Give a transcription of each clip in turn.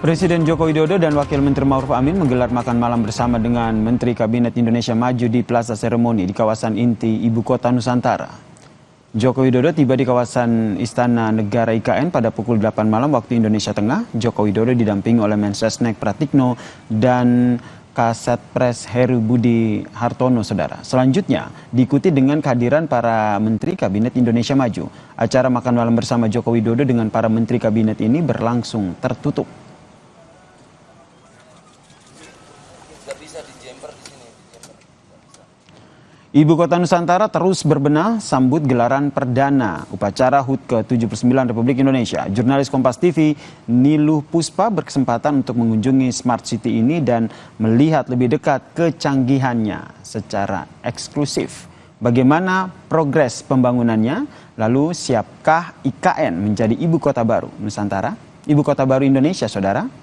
Presiden Joko Widodo dan Wakil Menteri Ma'ruf Amin menggelar makan malam bersama dengan Menteri Kabinet Indonesia Maju di Plaza Seremoni di kawasan inti Ibu Kota Nusantara. Joko Widodo tiba di kawasan Istana Negara IKN pada pukul 8 malam waktu Indonesia Tengah. Joko Widodo didampingi oleh Mensesnek Pratikno dan Kasetpres Heru Budi Hartono, saudara. Selanjutnya diikuti dengan kehadiran para Menteri Kabinet Indonesia Maju. Acara makan malam bersama Joko Widodo dengan para Menteri Kabinet ini berlangsung tertutup. Ibu Kota Nusantara terus berbenah sambut gelaran perdana upacara HUT ke-79 Republik Indonesia. Jurnalis Kompas TV Niluh Puspa berkesempatan untuk mengunjungi Smart City ini dan melihat lebih dekat kecanggihannya secara eksklusif. Bagaimana progres pembangunannya? Lalu siapkah IKN menjadi ibu kota baru Nusantara? Ibu kota baru Indonesia, saudara?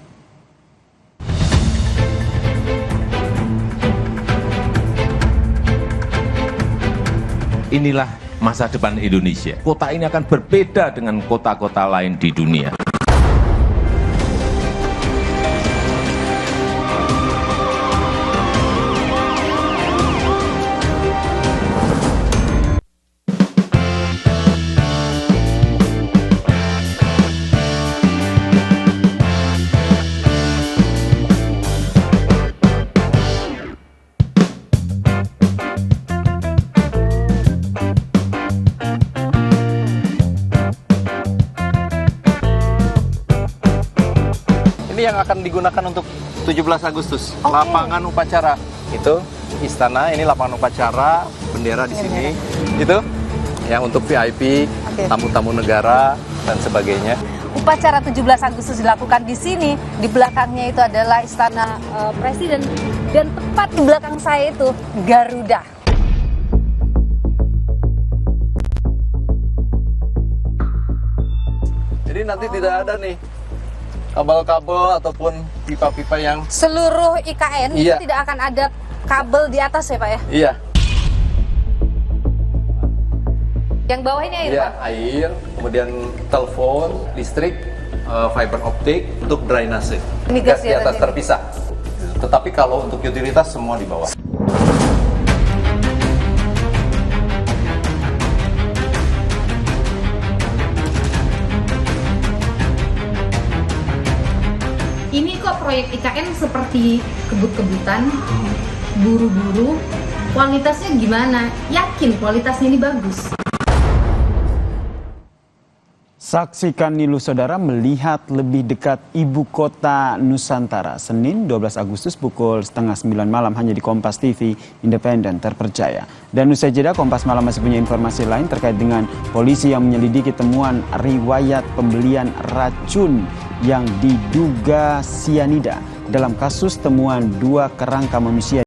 Inilah masa depan Indonesia. Kota ini akan berbeda dengan kota-kota lain di dunia. Ini yang akan digunakan untuk 17 Agustus, lapangan upacara. Itu istana, ini lapangan upacara, bendera di sini. Itu yang untuk VIP, tamu-tamu negara dan sebagainya. Upacara 17 Agustus dilakukan di sini. Di belakangnya itu adalah istana Presiden dan tepat di belakang saya itu Garuda. Jadi nanti tidak ada nih kabel-kabel ataupun pipa-pipa yang Seluruh IKN itu tidak akan ada kabel di atas ya Pak ya? Iya. Yang bawah ini air Pak? Air, kemudian telepon, listrik, fiber optik untuk drainase. Ini Gas di atas ini. terpisah. Tetapi kalau untuk utilitas semua di bawah. Ini kok proyek IKN seperti kebut-kebutan, buru-buru, kualitasnya gimana? Yakin kualitasnya ini bagus? Saksikan Niluh, saudara, melihat lebih dekat ibu kota Nusantara. Senin 12 Agustus pukul setengah 9 malam hanya di Kompas TV, independen, terpercaya. Dan usai jeda, Kompas Malam masih punya informasi lain terkait dengan polisi yang menyelidiki temuan riwayat pembelian racun yang diduga sianida dalam kasus temuan 2 kerangka manusia